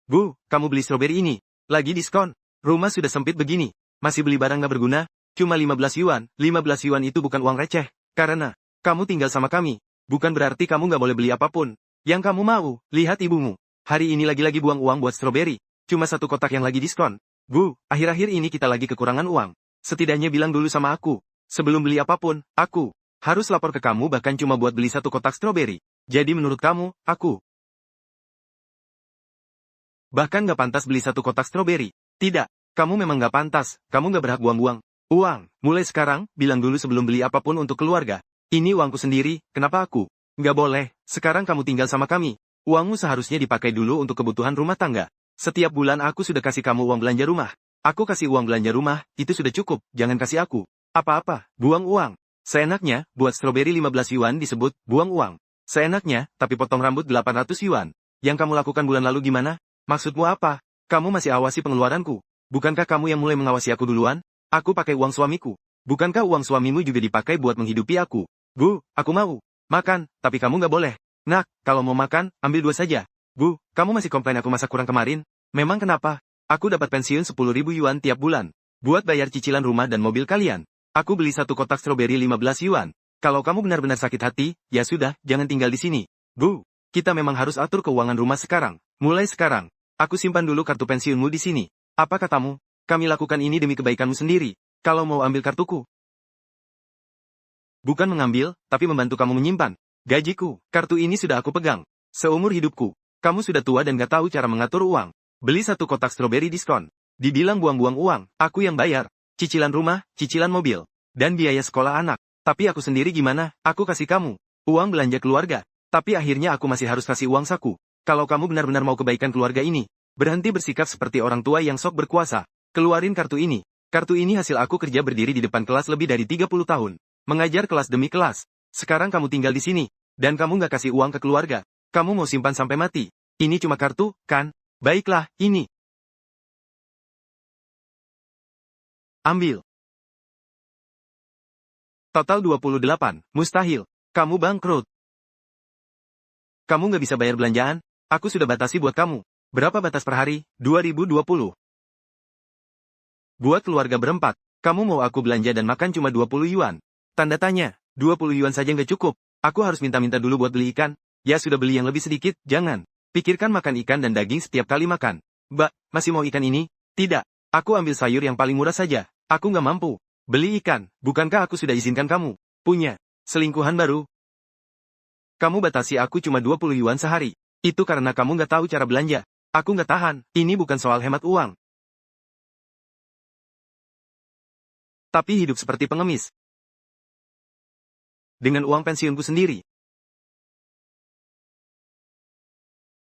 Bu, kamu beli stroberi ini. Lagi diskon. Rumah sudah sempit begini. Masih beli barang nggak berguna? Cuma 15 yuan. 15 yuan itu bukan uang receh. Karena, kamu tinggal sama kami. Bukan berarti kamu nggak boleh beli apapun. Yang kamu mau, lihat ibumu. Hari ini lagi-lagi buang uang buat stroberi. Cuma satu kotak yang lagi diskon. Bu, akhir-akhir ini kita lagi kekurangan uang. Setidaknya bilang dulu sama aku. Sebelum beli apapun, aku harus lapor ke kamu bahkan cuma buat beli satu kotak stroberi. Jadi menurut kamu, aku bahkan nggak pantas beli satu kotak stroberi. Tidak, kamu memang nggak pantas, kamu nggak berhak buang-buang uang. Mulai sekarang, bilang dulu sebelum beli apapun untuk keluarga. Ini uangku sendiri, kenapa aku nggak boleh? Sekarang kamu tinggal sama kami. Uangmu seharusnya dipakai dulu untuk kebutuhan rumah tangga. Setiap bulan aku sudah kasih kamu uang belanja rumah. Aku kasih uang belanja rumah, itu sudah cukup, jangan kasih aku apa-apa, buang uang. Seenaknya, buat stroberi 15 yuan disebut buang uang. Seenaknya, tapi potong rambut 800 yuan. Yang kamu lakukan bulan lalu gimana? Maksudmu apa? Kamu masih awasi pengeluaranku. Bukankah kamu yang mulai mengawasi aku duluan? Aku pakai uang suamiku. Bukankah uang suamimu juga dipakai buat menghidupi aku? Bu, aku mau makan, tapi kamu nggak boleh. Nak, kalau mau makan, ambil 2 saja. Bu, kamu masih komplain aku masak kurang kemarin? Memang kenapa? Aku dapat pensiun 10.000 yuan tiap bulan. Buat bayar cicilan rumah dan mobil kalian. Aku beli satu kotak stroberi 15 yuan. Kalau kamu benar-benar sakit hati, ya sudah, jangan tinggal di sini. Bu, kita memang harus atur keuangan rumah sekarang. Mulai sekarang. Aku simpan dulu kartu pensiunmu di sini. Apa katamu? Kami lakukan ini demi kebaikanmu sendiri. Kalau mau ambil kartuku. Bukan mengambil, tapi membantu kamu menyimpan. Gajiku, kartu ini sudah aku pegang. Seumur hidupku. Kamu sudah tua dan gak tahu cara mengatur uang. Beli satu kotak stroberi diskon. Dibilang buang-buang uang, aku yang bayar. Cicilan rumah, cicilan mobil, dan biaya sekolah anak. Tapi aku sendiri gimana? Aku kasih kamu uang belanja keluarga. Tapi akhirnya aku masih harus kasih uang saku. Kalau kamu benar-benar mau kebaikan keluarga ini, berhenti bersikap seperti orang tua yang sok berkuasa. Keluarin kartu ini. Kartu ini hasil aku kerja berdiri di depan kelas lebih dari 30 tahun. Mengajar kelas demi kelas. Sekarang kamu tinggal di sini. Dan kamu nggak kasih uang ke keluarga. Kamu mau simpan sampai mati. Ini cuma kartu, kan? Baiklah, ini. Ambil. Total 28. Mustahil. Kamu bangkrut. Kamu nggak bisa bayar belanjaan? Aku sudah batasi buat kamu. Berapa batas per hari? 2020. Buat keluarga berempat, kamu mau aku belanja dan makan cuma 20 yuan. Tanda tanya, 20 yuan saja nggak cukup. Aku harus minta-minta dulu buat beli ikan. Ya sudah beli yang lebih sedikit, jangan. Pikirkan makan ikan dan daging setiap kali makan. Mbak, masih mau ikan ini? Tidak. Aku ambil sayur yang paling murah saja. Aku nggak mampu. Beli ikan, bukankah aku sudah izinkan kamu? Punya. Selingkuhan baru. Kamu batasi aku cuma 20 yuan sehari. Itu karena kamu nggak tahu cara belanja. Aku nggak tahan, ini bukan soal hemat uang. Tapi hidup seperti pengemis. Dengan uang pensiunku sendiri.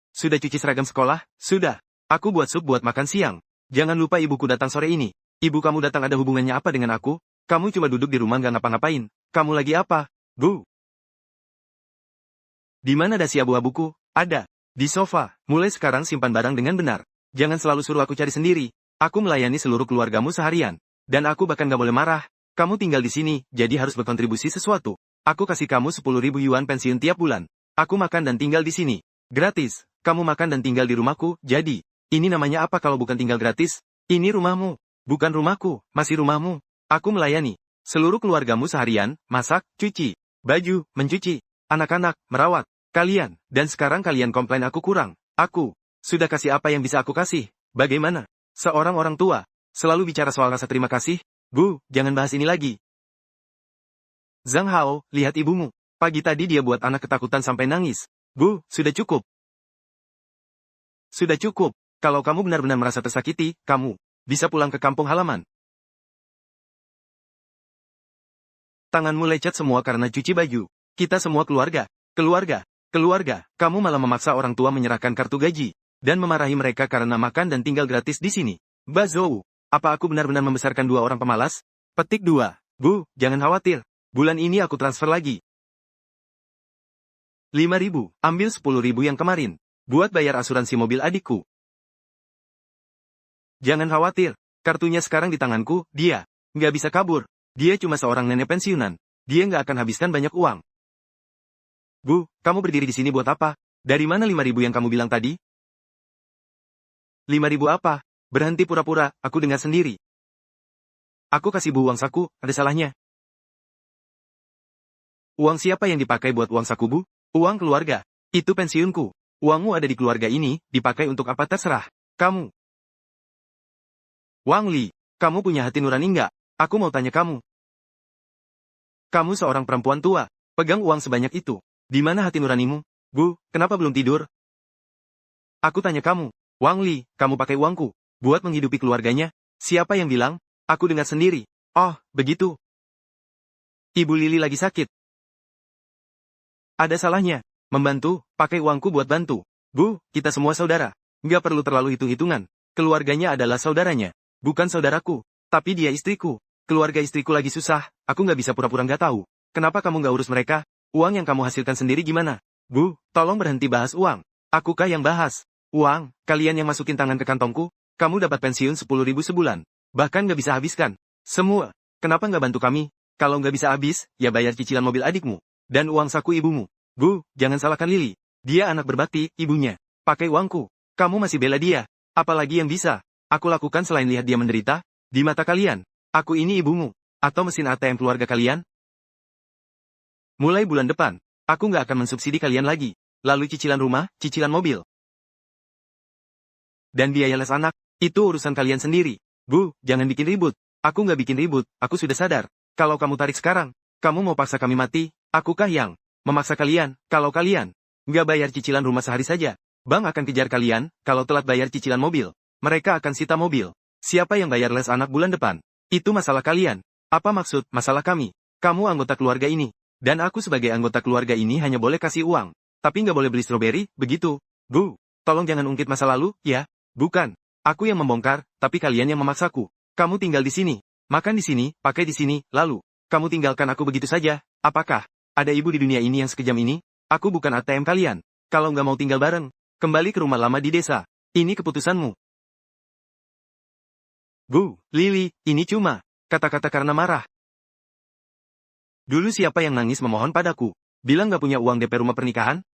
Sudah cuci seragam sekolah? Sudah. Aku buat sup buat makan siang. Jangan lupa ibuku datang sore ini. Ibu kamu datang ada hubungannya apa dengan aku? Kamu cuma duduk di rumah nggak ngapa-ngapain. Kamu lagi apa? Bu. Di mana dasi abu-abuku? Ada. Di sofa. Mulai sekarang simpan barang dengan benar. Jangan selalu suruh aku cari sendiri. Aku melayani seluruh keluargamu seharian. Dan aku bahkan gak boleh marah. Kamu tinggal di sini, jadi harus berkontribusi sesuatu. Aku kasih kamu 10.000 yuan pensiun tiap bulan. Aku makan dan tinggal di sini. Gratis. Kamu makan dan tinggal di rumahku, jadi. Ini namanya apa kalau bukan tinggal gratis? Ini rumahmu. Bukan rumahku, masih rumahmu. Aku melayani seluruh keluargamu seharian, masak, cuci, baju, mencuci, anak-anak, merawat kalian, dan sekarang kalian komplain aku kurang. Aku sudah kasih apa yang bisa aku kasih. Bagaimana? Seorang orang tua selalu bicara soal rasa terima kasih. Bu, jangan bahas ini lagi. Zhang Hao, lihat ibumu. Pagi tadi dia buat anak ketakutan sampai nangis. Bu, sudah cukup. Sudah cukup. Kalau kamu benar-benar merasa tersakiti, kamu bisa pulang ke kampung halaman. Tanganmu lecet semua karena cuci baju. Kita semua keluarga. Keluarga, kamu malah memaksa orang tua menyerahkan kartu gaji. Dan memarahi mereka karena makan dan tinggal gratis di sini. Bazou, apa aku benar-benar membesarkan 2 orang pemalas? Petik 2. Bu, jangan khawatir. Bulan ini aku transfer lagi. 5.000, ambil 10.000 yang kemarin. Buat bayar asuransi mobil adikku. Jangan khawatir. Kartunya sekarang di tanganku, dia nggak bisa kabur. Dia cuma seorang nenek pensiunan. Dia nggak akan habiskan banyak uang. Bu, kamu berdiri di sini buat apa? Dari mana 5.000 yang kamu bilang tadi? 5.000 apa? Berhenti pura-pura, aku dengar sendiri. Aku kasih Bu uang saku, ada salahnya. Uang siapa yang dipakai buat uang saku Bu? Uang keluarga. Itu pensiunku. Uangmu ada di keluarga ini, dipakai untuk apa terserah. Kamu. Wang Li, kamu punya hati nurani enggak? Aku mau tanya kamu. Kamu seorang perempuan tua, pegang uang sebanyak itu. Di mana hati nuranimu? Bu, kenapa belum tidur? Aku tanya kamu. Wang Li, kamu pakai uangku buat menghidupi keluarganya? Siapa yang bilang? Aku dengar sendiri. Oh, begitu. Ibu Lili lagi sakit. Ada salahnya. Membantu, pakai uangku buat bantu. Bu, kita semua saudara. Nggak perlu terlalu hitung-hitungan. Keluarganya adalah saudaranya. Bukan saudaraku. Tapi dia istriku. Keluarga istriku lagi susah, aku nggak bisa pura-pura nggak tahu. Kenapa kamu nggak urus mereka? Uang yang kamu hasilkan sendiri gimana? Bu, tolong berhenti bahas uang. Akukah yang bahas? Uang, kalian yang masukin tangan ke kantongku, kamu dapat pensiun 10.000 sebulan. Bahkan nggak bisa habiskan. Semua. Kenapa nggak bantu kami? Kalau nggak bisa habis, ya bayar cicilan mobil adikmu. Dan uang saku ibumu. Bu, jangan salahkan Lili. Dia anak berbakti, ibunya. Pakai uangku. Kamu masih bela dia. Apalagi yang bisa aku lakukan selain lihat dia menderita? Di mata kalian, aku ini ibumu. Atau mesin ATM keluarga kalian? Mulai bulan depan, aku nggak akan mensubsidi kalian lagi. Lalu cicilan rumah, cicilan mobil. Dan biaya les anak, itu urusan kalian sendiri. Bu, jangan bikin ribut. Aku nggak bikin ribut, aku sudah sadar. Kalau kamu tarik sekarang, kamu mau paksa kami mati, akukah yang memaksa kalian? Kalau kalian nggak bayar cicilan rumah sehari saja, bank akan kejar kalian. Kalau telat bayar cicilan mobil, mereka akan sita mobil. Siapa yang bayar les anak bulan depan? Itu masalah kalian. Apa maksud masalah kami? Kamu anggota keluarga ini. Dan aku sebagai anggota keluarga ini hanya boleh kasih uang. Tapi nggak boleh beli stroberi, begitu. Bu, tolong jangan ungkit masa lalu, ya. Bukan. Aku yang membongkar, tapi kalian yang memaksaku. Kamu tinggal di sini. Makan di sini, pakai di sini, lalu. Kamu tinggalkan aku begitu saja. Apakah ada ibu di dunia ini yang sekejam ini? Aku bukan ATM kalian. Kalau nggak mau tinggal bareng, kembali ke rumah lama di desa. Ini keputusanmu. Bu, Lili, ini cuma kata-kata karena marah. Dulu siapa yang nangis memohon padaku? Bilang nggak punya uang DP rumah pernikahan?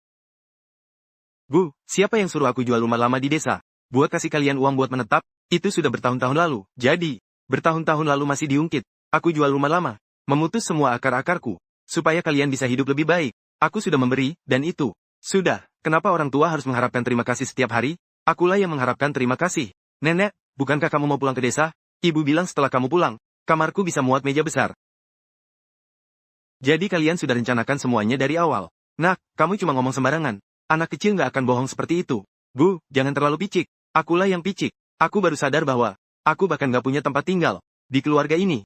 Bu, siapa yang suruh aku jual rumah lama di desa? Buat kasih kalian uang buat menetap? Itu sudah bertahun-tahun lalu. Jadi, bertahun-tahun lalu masih diungkit. Aku jual rumah lama. Memutus semua akar-akarku. Supaya kalian bisa hidup lebih baik. Aku sudah memberi, dan itu. Sudah, kenapa orang tua harus mengharapkan terima kasih setiap hari? Akulah yang mengharapkan terima kasih. Nenek, bukankah kamu mau pulang ke desa? Ibu bilang setelah kamu pulang, kamarku bisa muat meja besar. Jadi kalian sudah rencanakan semuanya dari awal. Nak, kamu cuma ngomong sembarangan. Anak kecil nggak akan bohong seperti itu. Bu, jangan terlalu picik. Akulah yang picik. Aku baru sadar bahwa aku bahkan nggak punya tempat tinggal di keluarga ini.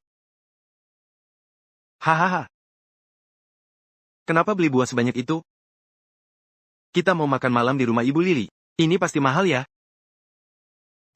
Hahaha. Kenapa beli buah sebanyak itu? Kita mau makan malam di rumah Ibu Lili. Ini pasti mahal ya?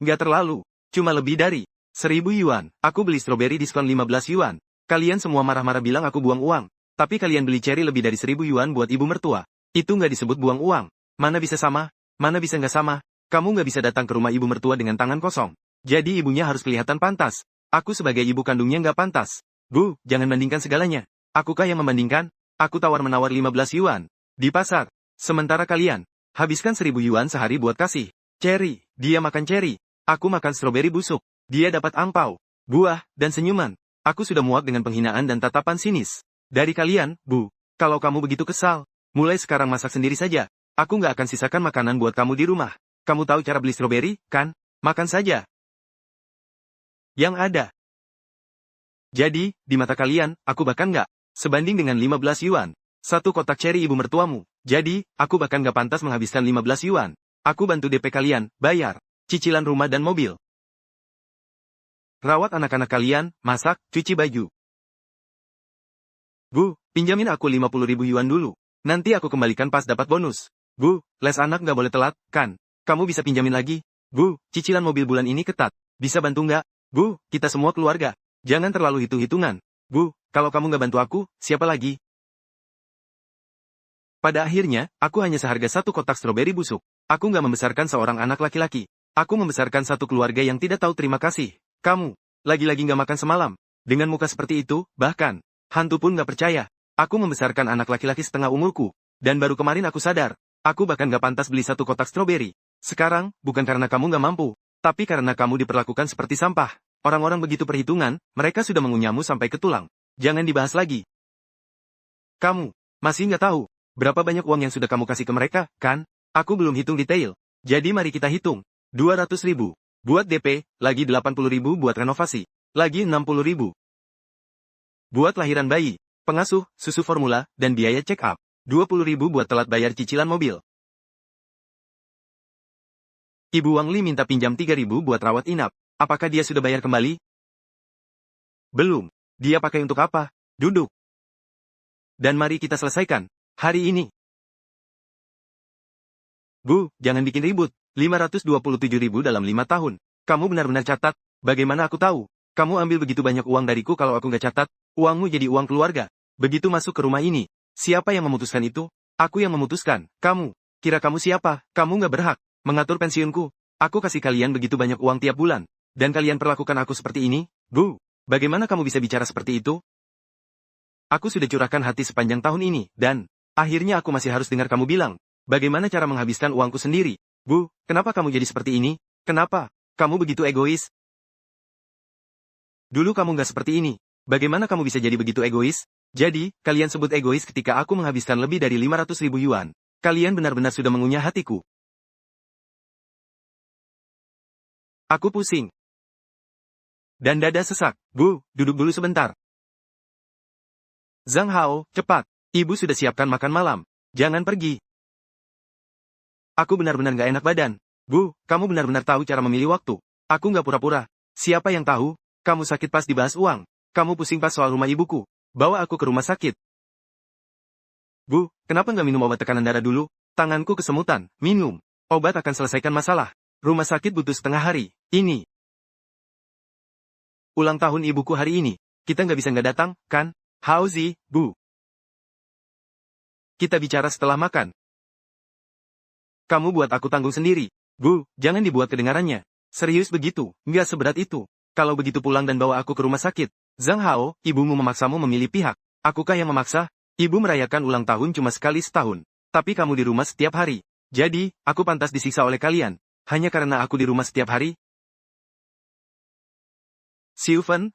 Nggak terlalu. Cuma lebih dari 1.000 yuan. Aku beli stroberi diskon 15 yuan. Kalian semua marah-marah bilang aku buang uang. Tapi kalian beli cherry lebih dari 1.000 yuan buat ibu mertua. Itu nggak disebut buang uang. Mana bisa sama? Mana bisa nggak sama? Kamu nggak bisa datang ke rumah ibu mertua dengan tangan kosong. Jadi ibunya harus kelihatan pantas. Aku sebagai ibu kandungnya nggak pantas. Bu, jangan bandingkan segalanya. Akukah yang membandingkan? Aku tawar-menawar 15 yuan. Di pasar. Sementara kalian habiskan 1.000 yuan sehari buat kasih cherry. Dia makan cherry. Aku makan stroberi busuk. Dia dapat angpau, buah, dan senyuman. Aku sudah muak dengan penghinaan dan tatapan sinis dari kalian, Bu. Kalau kamu begitu kesal, mulai sekarang masak sendiri saja. Aku nggak akan sisakan makanan buat kamu di rumah. Kamu tahu cara beli stroberi, kan? Makan saja yang ada. Jadi, di mata kalian, aku bahkan nggak sebanding dengan 15 yuan. Satu kotak cherry ibu mertuamu. Jadi, aku bahkan nggak pantas menghabiskan 15 yuan. Aku bantu DP kalian, bayar cicilan rumah dan mobil. Rawat anak-anak kalian, masak, cuci baju. Bu, pinjamin aku 50.000 yuan dulu. Nanti aku kembalikan pas dapat bonus. Bu, les anak nggak boleh telat, kan? Kamu bisa pinjamin lagi? Bu, cicilan mobil bulan ini ketat. Bisa bantu nggak? Bu, kita semua keluarga. Jangan terlalu hitung-hitungan. Bu, kalau kamu nggak bantu aku, siapa lagi? Pada akhirnya, aku hanya seharga satu kotak stroberi busuk. Aku nggak membesarkan seorang anak laki-laki. Aku membesarkan satu keluarga yang tidak tahu terima kasih. Kamu, lagi-lagi nggak makan semalam. Dengan muka seperti itu, bahkan, hantu pun nggak percaya. Aku membesarkan anak laki-laki setengah umurku. Dan baru kemarin aku sadar, aku bahkan nggak pantas beli satu kotak stroberi. Sekarang, bukan karena kamu nggak mampu. Tapi karena kamu diperlakukan seperti sampah, orang-orang begitu perhitungan, mereka sudah mengunyahmu sampai ke tulang. Jangan dibahas lagi. Kamu masih nggak tahu berapa banyak uang yang sudah kamu kasih ke mereka, kan? Aku belum hitung detail. Jadi mari kita hitung. 200.000 buat DP, lagi 80.000 buat renovasi, lagi 60.000 buat lahiran bayi, pengasuh, susu formula, dan biaya check up. 20.000 buat telat bayar cicilan mobil. Ibu Wang Li minta pinjam 3.000 buat rawat inap. Apakah dia sudah bayar kembali? Belum. Dia pakai untuk apa? Duduk. Dan mari kita selesaikan hari ini. Bu, jangan bikin ribut. 527.000 dalam 5 tahun. Kamu benar-benar catat. Bagaimana aku tahu? Kamu ambil begitu banyak uang dariku kalau aku nggak catat. Uangmu jadi uang keluarga. Begitu masuk ke rumah ini. Siapa yang memutuskan itu? Aku yang memutuskan. Kamu. Kira kamu siapa? Kamu nggak berhak mengatur pensiunku. Aku kasih kalian begitu banyak uang tiap bulan. Dan kalian perlakukan aku seperti ini? Bu, bagaimana kamu bisa bicara seperti itu? Aku sudah curahkan hati sepanjang tahun ini, dan akhirnya aku masih harus dengar kamu bilang, bagaimana cara menghabiskan uangku sendiri? Bu, kenapa kamu jadi seperti ini? Kenapa? Kamu begitu egois? Dulu kamu nggak seperti ini. Bagaimana kamu bisa jadi begitu egois? Jadi, kalian sebut egois ketika aku menghabiskan lebih dari 500.000 yuan. Kalian benar-benar sudah mengunyah hatiku. Aku pusing. Dan dada sesak. Bu, duduk dulu sebentar. Zhang Hao, cepat. Ibu sudah siapkan makan malam. Jangan pergi. Aku benar-benar gak enak badan. Bu, kamu benar-benar tahu cara memilih waktu. Aku gak pura-pura. Siapa yang tahu? Kamu sakit pas dibahas uang. Kamu pusing pas soal rumah ibuku. Bawa aku ke rumah sakit. Bu, kenapa gak minum obat tekanan darah dulu? Tanganku kesemutan. Minum. Obat akan selesaikan masalah. Rumah sakit butuh setengah hari. Ini. Ulang tahun ibuku hari ini. Kita nggak bisa nggak datang, kan? Haozi, Bu. Kita bicara setelah makan. Kamu buat aku tanggung sendiri. Bu, jangan dibuat kedengarannya. Serius begitu, nggak seberat itu. Kalau begitu pulang dan bawa aku ke rumah sakit. Zhang Hao, ibumu memaksamu memilih pihak. Akukah yang memaksa? Ibu merayakan ulang tahun cuma sekali setahun. Tapi kamu di rumah setiap hari. Jadi, aku pantas disiksa oleh kalian. Hanya karena aku di rumah setiap hari? Xiu Fen,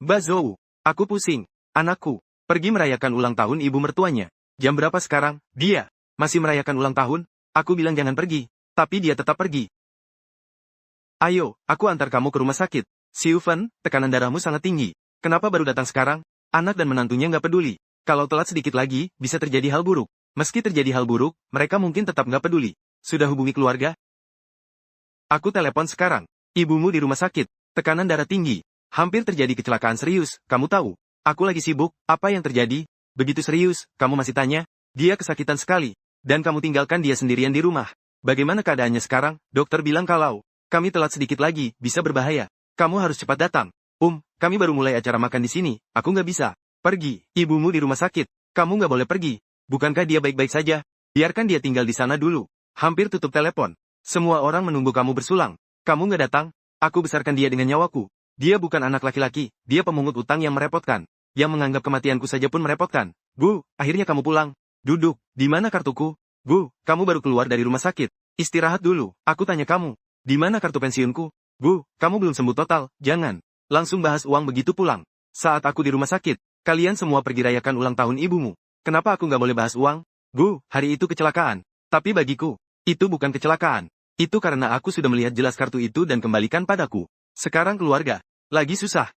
Mbak Zhou, aku pusing. Anakku, pergi merayakan ulang tahun ibu mertuanya. Jam berapa sekarang? Dia masih merayakan ulang tahun? Aku bilang jangan pergi, tapi dia tetap pergi. Ayo, aku antar kamu ke rumah sakit. Xiu Fen, tekanan darahmu sangat tinggi. Kenapa baru datang sekarang? Anak dan menantunya nggak peduli. Kalau telat sedikit lagi, bisa terjadi hal buruk. Meski terjadi hal buruk, mereka mungkin tetap nggak peduli. Sudah hubungi keluarga? Aku telepon sekarang. Ibumu di rumah sakit. Tekanan darah tinggi. Hampir terjadi kecelakaan serius, kamu tahu. Aku lagi sibuk, apa yang terjadi? Begitu serius, kamu masih tanya? Dia kesakitan sekali. Dan kamu tinggalkan dia sendirian di rumah. Bagaimana keadaannya sekarang? Dokter bilang kalau kami telat sedikit lagi, bisa berbahaya. Kamu harus cepat datang. Kami baru mulai acara makan di sini. Aku nggak bisa. Pergi. Ibumu di rumah sakit. Kamu nggak boleh pergi. Bukankah dia baik-baik saja? Biarkan dia tinggal di sana dulu. Hampir tutup telepon. Semua orang menunggu kamu bersulang. Kamu nggak datang? Aku besarkan dia dengan nyawaku. Dia bukan anak laki-laki. Dia pemungut utang yang merepotkan. Yang menganggap kematianku saja pun merepotkan. Bu, akhirnya kamu pulang. Duduk. Di mana kartuku? Bu, kamu baru keluar dari rumah sakit. Istirahat dulu. Aku tanya kamu. Di mana kartu pensiunku? Bu, kamu belum sembuh total. Jangan. Langsung bahas uang begitu pulang. Saat aku di rumah sakit, kalian semua pergi rayakan ulang tahun ibumu. Kenapa aku nggak boleh bahas uang? Bu, hari itu kecelakaan. Tapi bagiku, itu bukan kecelakaan. Itu karena aku sudah melihat jelas kartu itu dan kembalikan padaku. Sekarang keluarga. Lagi susah.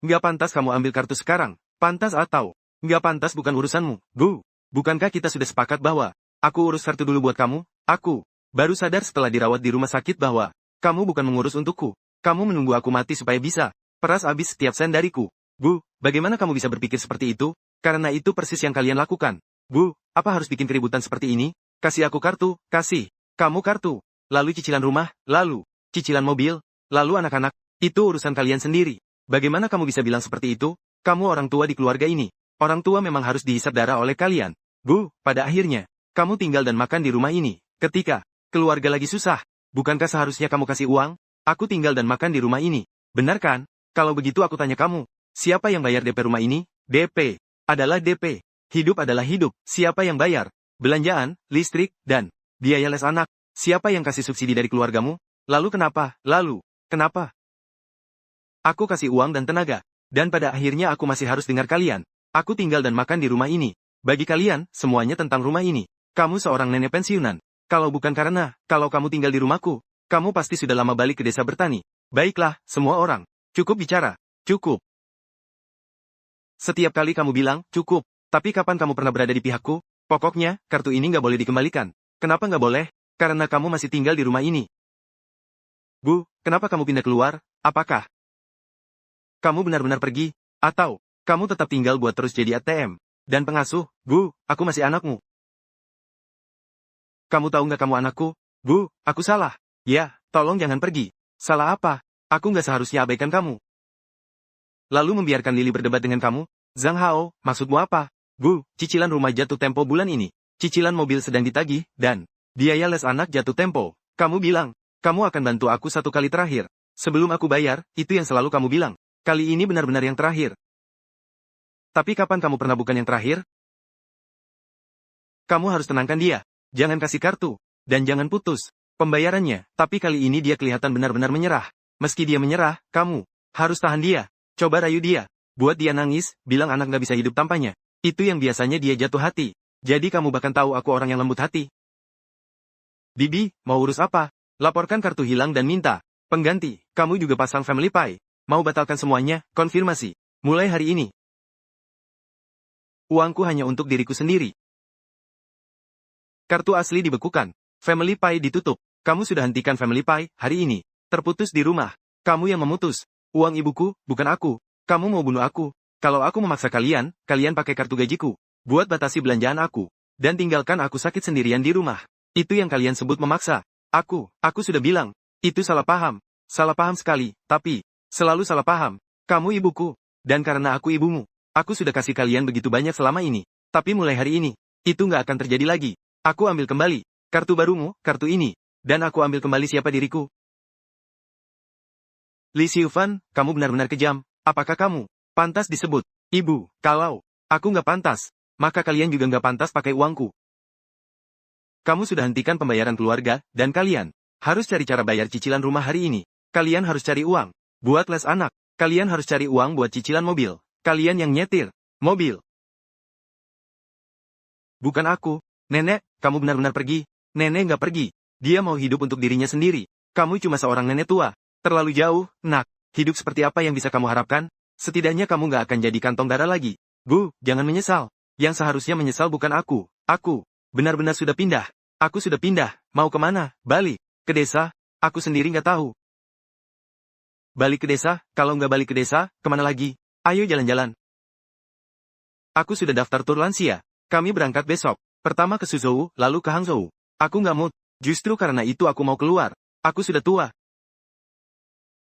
Nggak pantas kamu ambil kartu sekarang. Pantas atau nggak pantas bukan urusanmu. Bu, bukankah kita sudah sepakat bahwa aku urus kartu dulu buat kamu? Aku baru sadar setelah dirawat di rumah sakit bahwa kamu bukan mengurus untukku. Kamu menunggu aku mati supaya bisa peras habis setiap sen dariku. Bu, bagaimana kamu bisa berpikir seperti itu? Karena itu persis yang kalian lakukan. Bu, apa harus bikin keributan seperti ini? Kasih aku kartu, kasih. Kamu kartu. Lalu cicilan rumah, lalu cicilan mobil, lalu anak-anak. Itu urusan kalian sendiri. Bagaimana kamu bisa bilang seperti itu? Kamu orang tua di keluarga ini. Orang tua memang harus dihisap darah oleh kalian. Bu, pada akhirnya, kamu tinggal dan makan di rumah ini. Ketika keluarga lagi susah, bukankah seharusnya kamu kasih uang? Aku tinggal dan makan di rumah ini. Benar kan? Kalau begitu aku tanya kamu, siapa yang bayar DP rumah ini? DP adalah DP. Hidup adalah hidup. Siapa yang bayar? Belanjaan, listrik, dan biaya les anak. Siapa yang kasih subsidi dari keluargamu? Lalu kenapa? Kenapa? Aku kasih uang dan tenaga. Dan pada akhirnya aku masih harus dengar kalian. Aku tinggal dan makan di rumah ini. Bagi kalian, semuanya tentang rumah ini. Kamu seorang nenek pensiunan. Kalau bukan karena, kalau kamu tinggal di rumahku, kamu pasti sudah lama balik ke desa bertani. Baiklah, semua orang. Cukup bicara. Cukup. Setiap kali kamu bilang, cukup. Tapi kapan kamu pernah berada di pihakku? Pokoknya, kartu ini nggak boleh dikembalikan. Kenapa nggak boleh? Karena kamu masih tinggal di rumah ini. Bu, kenapa kamu pindah keluar? Apakah kamu benar-benar pergi? Atau, kamu tetap tinggal buat terus jadi ATM? Dan pengasuh, Bu, aku masih anakmu. Kamu tahu nggak kamu anakku? Bu, aku salah. Ya, tolong jangan pergi. Salah apa? Aku nggak seharusnya abaikan kamu. Lalu membiarkan Lily berdebat dengan kamu? Zhang Hao, maksudmu apa? Bu, cicilan rumah jatuh tempo bulan ini. Cicilan mobil sedang ditagih, dan biaya les anak jatuh tempo. Kamu bilang, kamu akan bantu aku satu kali terakhir. Sebelum aku bayar, itu yang selalu kamu bilang. Kali ini benar-benar yang terakhir. Tapi kapan kamu pernah bukan yang terakhir? Kamu harus tenangkan dia. Jangan kasih kartu. Dan jangan putus pembayarannya. Tapi kali ini dia kelihatan benar-benar menyerah. Meski dia menyerah, kamu harus tahan dia. Coba rayu dia. Buat dia nangis, bilang anak nggak bisa hidup tanpanya. Itu yang biasanya dia jatuh hati. Jadi kamu bahkan tahu aku orang yang lembut hati. Bibi, mau urus apa? Laporkan kartu hilang dan minta pengganti. Kamu juga pasang Family Pie. Mau batalkan semuanya, konfirmasi. Mulai hari ini. Uangku hanya untuk diriku sendiri. Kartu asli dibekukan. Family Pie ditutup. Kamu sudah hentikan Family Pie hari ini. Terputus di rumah. Kamu yang memutus. Uang ibuku, bukan aku. Kamu mau bunuh aku. Kalau aku memaksa kalian, kalian pakai kartu gajiku. Buat batasi belanjaan aku. Dan tinggalkan aku sakit sendirian di rumah. Itu yang kalian sebut memaksa. Aku sudah bilang. Itu salah paham. Salah paham sekali, tapi selalu salah paham. Kamu ibuku. Dan karena aku ibumu, aku sudah kasih kalian begitu banyak selama ini. Tapi mulai hari ini, itu nggak akan terjadi lagi. Aku ambil kembali kartu barumu, kartu ini. Dan aku ambil kembali siapa diriku. Li Xiufan, kamu benar-benar kejam. Apakah kamu pantas disebut ibu? Kalau aku nggak pantas, maka kalian juga nggak pantas pakai uangku. Kamu sudah hentikan pembayaran keluarga, dan kalian harus cari cara bayar cicilan rumah hari ini. Kalian harus cari uang buat les anak. Kalian harus cari uang buat cicilan mobil. Kalian yang nyetir mobil. Bukan aku. Nenek, kamu benar-benar pergi. Nenek nggak pergi. Dia mau hidup untuk dirinya sendiri. Kamu cuma seorang nenek tua. Terlalu jauh, nak. Hidup seperti apa yang bisa kamu harapkan? Setidaknya kamu nggak akan jadi kantong darah lagi. Bu, jangan menyesal. Yang seharusnya menyesal bukan aku. Aku benar-benar sudah pindah. Aku sudah pindah. Mau kemana? Balik ke desa? Aku sendiri nggak tahu. Balik ke desa? Kalau nggak balik ke desa, kemana lagi? Ayo jalan-jalan. Aku sudah daftar tur lansia. Kami berangkat besok. Pertama ke Suzhou, lalu ke Hangzhou. Aku nggak mood. Justru karena itu aku mau keluar. Aku sudah tua.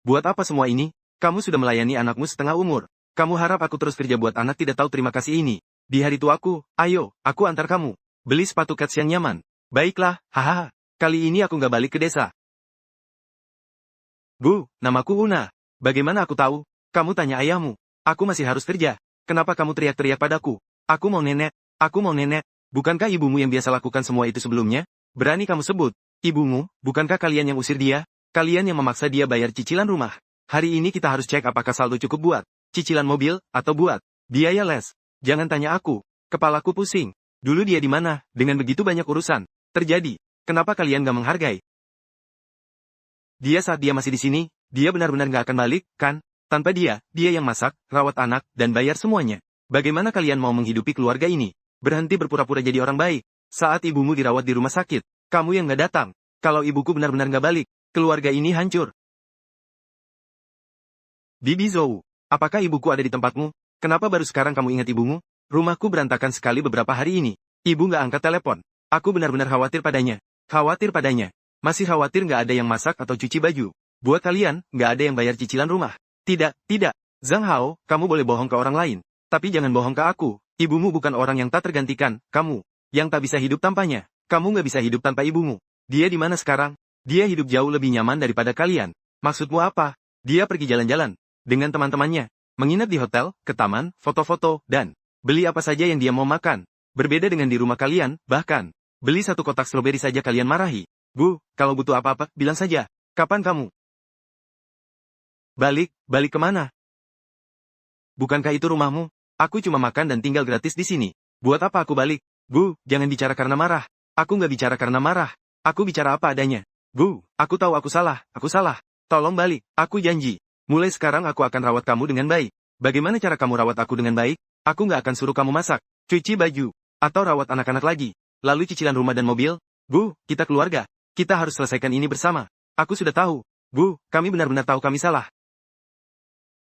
Buat apa semua ini? Kamu sudah melayani anakmu setengah umur. Kamu harap aku terus kerja buat anak tidak tahu terima kasih ini. Di hari tuaku, ayo, aku antar kamu. Beli sepatu kets yang nyaman. Baiklah, hahaha. Kali ini aku nggak balik ke desa. Bu, namaku Una. Bagaimana aku tahu? Kamu tanya ayahmu. Aku masih harus kerja. Kenapa kamu teriak-teriak padaku? Aku mau nenek. Aku mau nenek. Bukankah ibumu yang biasa lakukan semua itu sebelumnya? Berani kamu sebut ibumu? Bukankah kalian yang usir dia? Kalian yang memaksa dia bayar cicilan rumah. Hari ini kita harus cek apakah saldo cukup buat cicilan mobil, atau buat biaya les. Jangan tanya aku. Kepalaku pusing. Dulu dia di mana? Dengan begitu banyak urusan terjadi. Kenapa kalian gak menghargai dia saat dia masih di sini? Dia benar-benar gak akan balik, kan? Tanpa dia yang masak, rawat anak, dan bayar semuanya. Bagaimana kalian mau menghidupi keluarga ini? Berhenti berpura-pura jadi orang baik. Saat ibumu dirawat di rumah sakit, kamu yang gak datang. Kalau ibuku benar-benar gak balik, keluarga ini hancur. Bibi Zhou, apakah ibuku ada di tempatmu? Kenapa baru sekarang kamu ingat ibumu? Rumahku berantakan sekali beberapa hari ini. Ibu gak angkat telepon. Aku benar-benar khawatir padanya. Khawatir padanya. Masih khawatir gak ada yang masak atau cuci baju. Buat kalian, gak ada yang bayar cicilan rumah. Tidak. Zhang Hao, kamu boleh bohong ke orang lain. Tapi jangan bohong ke aku. Ibumu bukan orang yang tak tergantikan. Kamu yang tak bisa hidup tanpanya. Kamu gak bisa hidup tanpa ibumu. Dia di mana sekarang? Dia hidup jauh lebih nyaman daripada kalian. Maksudmu apa? Dia pergi jalan-jalan dengan teman-temannya. Menginap di hotel, ke taman, foto-foto, dan beli apa saja yang dia mau makan. Berbeda dengan di rumah kalian, bahkan beli satu kotak stroberi saja kalian marahi. Bu, kalau butuh apa-apa, bilang saja. Kapan kamu? Balik kemana? Bukankah itu rumahmu? Aku cuma makan dan tinggal gratis di sini. Buat apa aku balik? Bu, jangan bicara karena marah. Aku nggak bicara karena marah. Aku bicara apa adanya. Bu, aku tahu aku salah. Tolong balik, aku janji. Mulai sekarang aku akan rawat kamu dengan baik. Bagaimana cara kamu rawat aku dengan baik? Aku nggak akan suruh kamu masak, cuci baju, atau rawat anak-anak lagi. Lalu cicilan rumah dan mobil? Bu, kita keluarga. Kita harus selesaikan ini bersama. Aku sudah tahu. Bu, kami benar-benar tahu kami salah.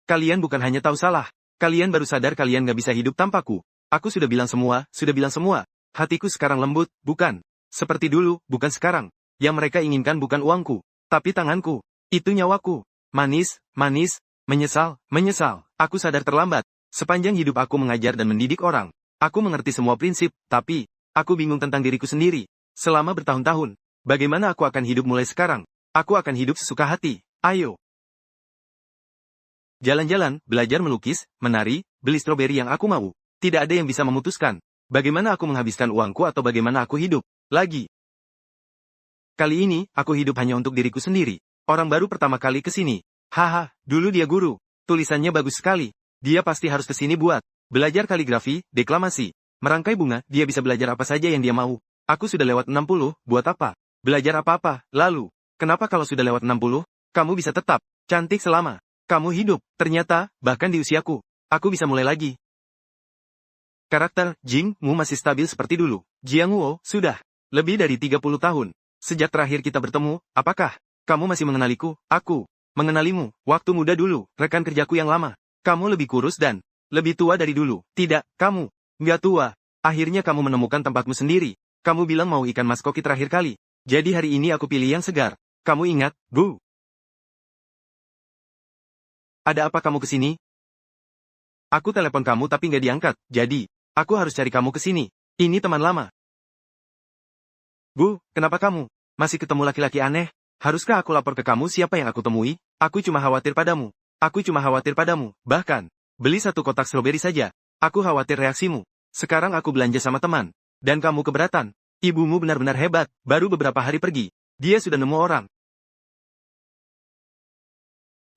Kalian bukan hanya tahu salah. Kalian baru sadar kalian nggak bisa hidup tanpaku. Aku sudah bilang semua. Hatiku sekarang lembut, bukan. Seperti dulu, bukan sekarang. Yang mereka inginkan bukan uangku, tapi tanganku. Itu nyawaku. Manis, menyesal. Aku sadar terlambat. Sepanjang hidup aku mengajar dan mendidik orang. Aku mengerti semua prinsip, tapi aku bingung tentang diriku sendiri. Selama bertahun-tahun, bagaimana aku akan hidup mulai sekarang? Aku akan hidup sesuka hati. Ayo. Jalan-jalan, belajar melukis, menari, beli stroberi yang aku mau. Tidak ada yang bisa memutuskan. Bagaimana aku menghabiskan uangku atau bagaimana aku hidup. Lagi. Kali ini, aku hidup hanya untuk diriku sendiri. Orang baru pertama kali ke sini. Haha, dulu dia guru. Tulisannya bagus sekali. Dia pasti harus ke sini buat belajar kaligrafi, deklamasi, merangkai bunga, dia bisa belajar apa saja yang dia mau. Aku sudah lewat 60, buat apa? Belajar apa-apa, lalu. Kenapa kalau sudah lewat 60, kamu bisa tetap cantik selama kamu hidup? Ternyata, bahkan di usiaku, aku bisa mulai lagi. Karakter Jing-mu masih stabil seperti dulu. Jiangwo, sudah lebih dari 30 tahun. Sejak terakhir kita bertemu, apakah kamu masih mengenaliku? Aku mengenalimu, waktu muda dulu, rekan kerjaku yang lama. Kamu lebih kurus dan lebih tua dari dulu. Tidak, kamu nggak tua. Akhirnya kamu menemukan tempatmu sendiri. Kamu bilang mau ikan mas koki terakhir kali. Jadi hari ini aku pilih yang segar. Kamu ingat, Bu? Ada apa kamu ke sini? Aku telepon kamu tapi nggak diangkat. Jadi, aku harus cari kamu ke sini. Ini teman lama. Bu, kenapa kamu masih ketemu laki-laki aneh? Haruskah aku lapor ke kamu siapa yang aku temui? Aku cuma khawatir padamu. Bahkan, beli 1 kotak stroberi saja. Aku khawatir reaksimu. Sekarang aku belanja sama teman. Dan kamu keberatan. Ibumu benar-benar hebat. Baru beberapa hari pergi. Dia sudah nemu orang.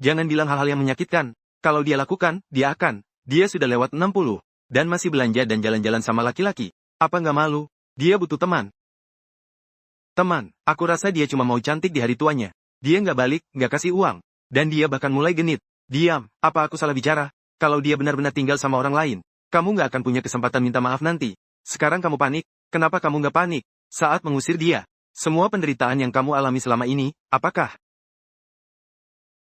Jangan bilang hal-hal yang menyakitkan. Kalau dia lakukan, dia akan. Dia sudah lewat 60. Dan masih belanja dan jalan-jalan sama laki-laki. Apa nggak malu? Dia butuh teman. Teman, aku rasa dia cuma mau cantik di hari tuanya. Dia nggak balik, nggak kasih uang. Dan dia bahkan mulai genit. Diam, apa aku salah bicara? Kalau dia benar-benar tinggal sama orang lain, kamu nggak akan punya kesempatan minta maaf nanti. Sekarang kamu panik, kenapa kamu nggak panik? Saat mengusir dia, semua penderitaan yang kamu alami selama ini, apakah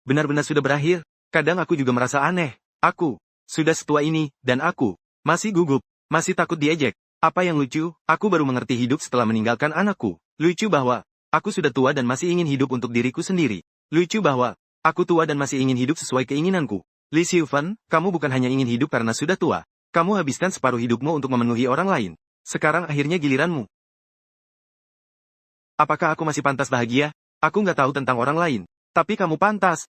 benar-benar sudah berakhir? Kadang aku juga merasa aneh. Aku sudah setua ini, dan aku masih gugup, masih takut diejek. Apa yang lucu, aku baru mengerti hidup setelah meninggalkan anakku. Lucu bahwa aku sudah tua dan masih ingin hidup untuk diriku sendiri. Lucu bahwa aku tua dan masih ingin hidup sesuai keinginanku. Li Xiufan, kamu bukan hanya ingin hidup karena sudah tua. Kamu habiskan separuh hidupmu untuk memenuhi orang lain. Sekarang akhirnya giliranmu. Apakah aku masih pantas bahagia? Aku nggak tahu tentang orang lain. Tapi kamu pantas.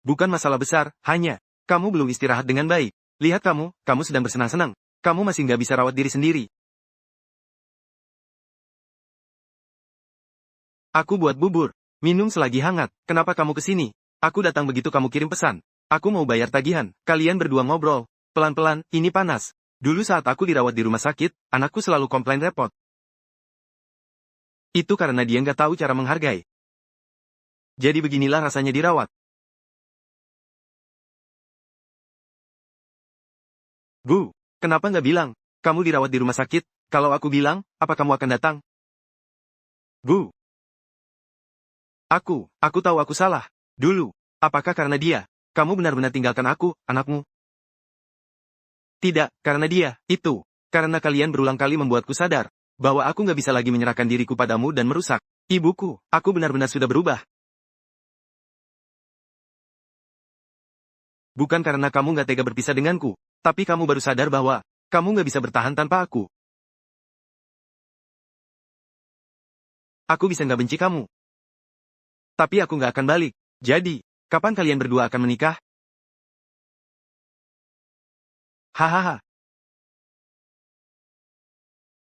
Bukan masalah besar, hanya kamu belum istirahat dengan baik. Lihat kamu sedang bersenang-senang. Kamu masih nggak bisa rawat diri sendiri. Aku buat bubur. Minum selagi hangat. Kenapa kamu ke sini? Aku datang begitu kamu kirim pesan. Aku mau bayar tagihan. Kalian berdua ngobrol. Pelan-pelan, ini panas. Dulu saat aku dirawat di rumah sakit, anakku selalu komplain repot. Itu karena dia nggak tahu cara menghargai. Jadi beginilah rasanya dirawat. Bu, kenapa nggak bilang? Kamu dirawat di rumah sakit. Kalau aku bilang, apa kamu akan datang? Bu. Aku tahu aku salah. Dulu, apakah karena dia? Kamu benar-benar tinggalkan aku, anakmu? Tidak, karena dia, itu. Karena kalian berulang kali membuatku sadar bahwa aku nggak bisa lagi menyerahkan diriku padamu dan merusak ibuku. Aku benar-benar sudah berubah. Bukan karena kamu nggak tega berpisah denganku, tapi kamu baru sadar bahwa kamu nggak bisa bertahan tanpa aku. Aku bisa nggak benci kamu, tapi aku nggak akan balik. Jadi, kapan kalian berdua akan menikah? Hahaha.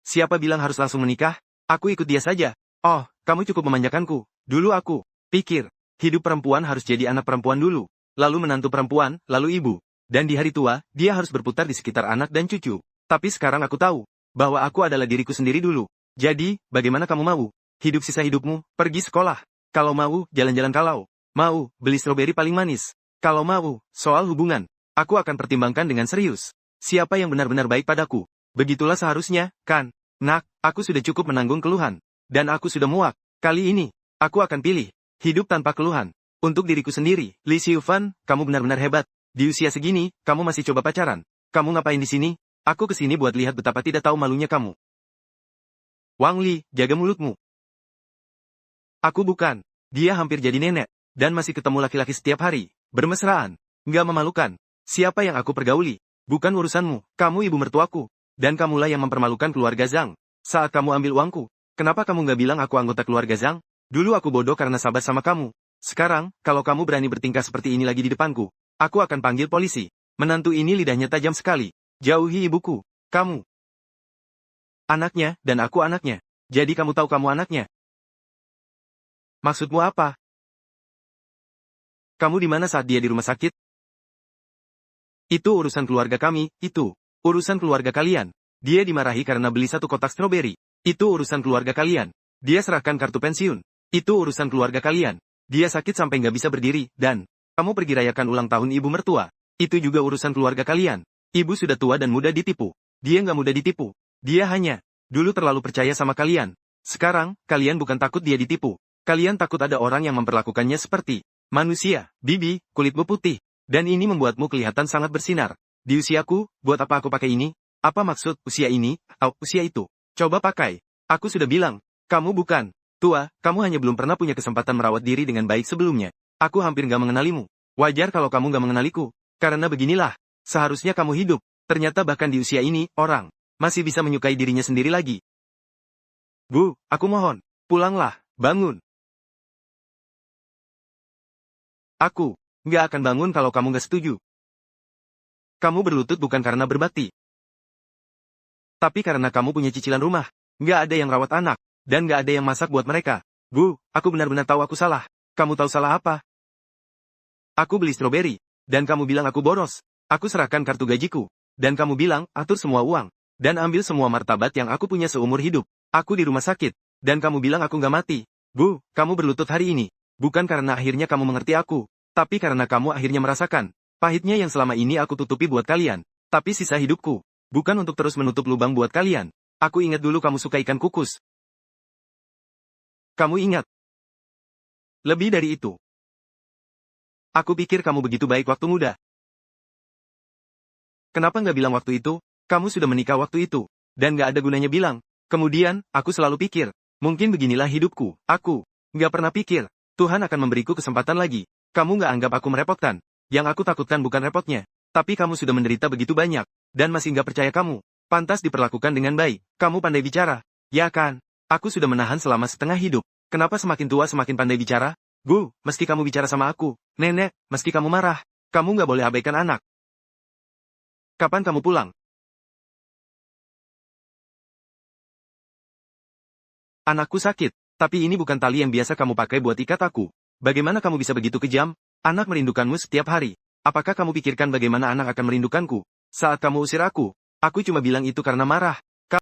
Siapa bilang harus langsung menikah? Aku ikut dia saja. Oh, kamu cukup memanjakanku. Dulu aku pikir, hidup perempuan harus jadi anak perempuan dulu, lalu menantu perempuan, lalu ibu. Dan di hari tua, dia harus berputar di sekitar anak dan cucu. Tapi sekarang aku tahu, bahwa aku adalah diriku sendiri dulu. Jadi, bagaimana kamu mau? Hidup sisa hidupmu, pergi sekolah. Kalau mau, jalan-jalan kalau. Mau, beli stroberi paling manis. Kalau mau, soal hubungan. Aku akan pertimbangkan dengan serius. Siapa yang benar-benar baik padaku? Begitulah seharusnya, kan? Nak, aku sudah cukup menanggung keluhan. Dan aku sudah muak. Kali ini, aku akan pilih hidup tanpa keluhan. Untuk diriku sendiri, Li Xiufan, kamu benar-benar hebat. Di usia segini, kamu masih coba pacaran. Kamu ngapain di sini? Aku kesini buat lihat betapa tidak tahu malunya kamu. Wang Li, jaga mulutmu. Aku bukan. Dia hampir jadi nenek. Dan masih ketemu laki-laki setiap hari. Bermesraan. Nggak memalukan. Siapa yang aku pergauli? Bukan urusanmu. Kamu ibu mertuaku. Dan kamulah yang mempermalukan keluarga Zhang. Saat kamu ambil uangku. Kenapa kamu nggak bilang aku anggota keluarga Zhang? Dulu aku bodoh karena sabar sama kamu. Sekarang, kalau kamu berani bertingkah seperti ini lagi di depanku, aku akan panggil polisi. Menantu ini lidahnya tajam sekali. Jauhi ibuku. Kamu anaknya, dan aku anaknya. Jadi kamu tahu kamu anaknya. Maksudmu apa? Kamu di mana saat dia di rumah sakit? Itu urusan keluarga kami, itu. Urusan keluarga kalian. Dia dimarahi karena beli 1 kotak stroberi. Itu urusan keluarga kalian. Dia serahkan kartu pensiun. Itu urusan keluarga kalian. Dia sakit sampai nggak bisa berdiri, dan kamu pergi rayakan ulang tahun ibu mertua. Itu juga urusan keluarga kalian. Ibu sudah tua dan mudah ditipu. Dia nggak mudah ditipu. Dia hanya dulu terlalu percaya sama kalian. Sekarang, kalian bukan takut dia ditipu. Kalian takut ada orang yang memperlakukannya seperti manusia, bibi, kulitmu putih. Dan ini membuatmu kelihatan sangat bersinar. Di usiaku, buat apa aku pakai ini? Apa maksud usia ini, atau usia itu? Coba pakai. Aku sudah bilang, kamu bukan tua, kamu hanya belum pernah punya kesempatan merawat diri dengan baik sebelumnya. Aku hampir nggak mengenalimu. Wajar kalau kamu nggak mengenaliku. Karena beginilah, seharusnya kamu hidup. Ternyata bahkan di usia ini, orang masih bisa menyukai dirinya sendiri lagi. Bu, aku mohon, pulanglah, bangun. Aku nggak akan bangun kalau kamu nggak setuju. Kamu berlutut bukan karena berbakti. Tapi karena kamu punya cicilan rumah, nggak ada yang rawat anak, dan nggak ada yang masak buat mereka. Bu, aku benar-benar tahu aku salah. Kamu tahu salah apa? Aku beli stroberi, dan kamu bilang aku boros. Aku serahkan kartu gajiku, dan kamu bilang, atur semua uang, dan ambil semua martabat yang aku punya seumur hidup. Aku di rumah sakit, dan kamu bilang aku nggak mati. Bu, kamu berlutut hari ini, bukan karena akhirnya kamu mengerti aku, tapi karena kamu akhirnya merasakan pahitnya yang selama ini aku tutupi buat kalian. Tapi sisa hidupku bukan untuk terus menutup lubang buat kalian. Aku ingat dulu kamu suka ikan kukus. Kamu ingat? Lebih dari itu. Aku pikir kamu begitu baik waktu muda. Kenapa nggak bilang waktu itu? Kamu sudah menikah waktu itu. Dan nggak ada gunanya bilang. Kemudian, aku selalu pikir, mungkin beginilah hidupku. Aku nggak pernah pikir, Tuhan akan memberiku kesempatan lagi. Kamu nggak anggap aku merepotkan. Yang aku takutkan bukan repotnya. Tapi kamu sudah menderita begitu banyak. Dan masih nggak percaya kamu pantas diperlakukan dengan baik. Kamu pandai bicara. Ya kan? Aku sudah menahan selama setengah hidup. Kenapa semakin tua semakin pandai bicara? Bu, meski kamu bicara sama aku. Nenek, meski kamu marah. Kamu nggak boleh abaikan anak. Kapan kamu pulang? Anakku sakit. Tapi ini bukan tali yang biasa kamu pakai buat ikat aku. Bagaimana kamu bisa begitu kejam? Anak merindukanmu setiap hari. Apakah kamu pikirkan bagaimana anak akan merindukanku? Saat kamu usir aku cuma bilang itu karena marah.